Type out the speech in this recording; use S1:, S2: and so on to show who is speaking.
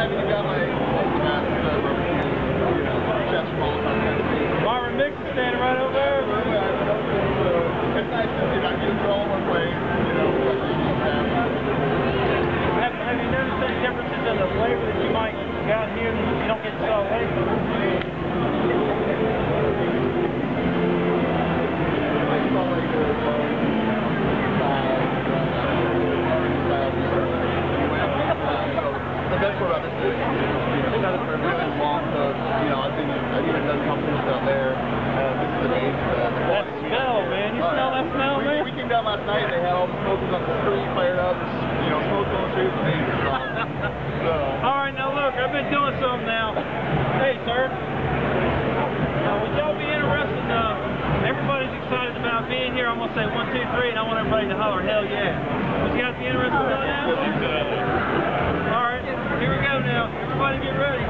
S1: I mean, you got my chef's fault.
S2: Myron Mix is standing right over there.
S1: It's nice to see that you all in one place, you know,
S2: Have you noticed any differences in the flavor that you might got here that you don't get in Salt Lake?
S1: The best part about this is, you know, it's really long, so, you know, I think it even does come from out there. This is amazing.
S2: That smell, man. You smell that smell, man?
S1: We came down last night and they had all the smokers on the street fired up. You know, smoke on the street was amazing. So.
S2: All right, now look, I've been doing something now. Hey, sir. Now, would y'all be interested in, everybody's excited about being here. I'm going to say 1, 2, 3, and I want everybody to holler, hell yeah. Would you guys be interested in that? All right, here we go now. Everybody get ready.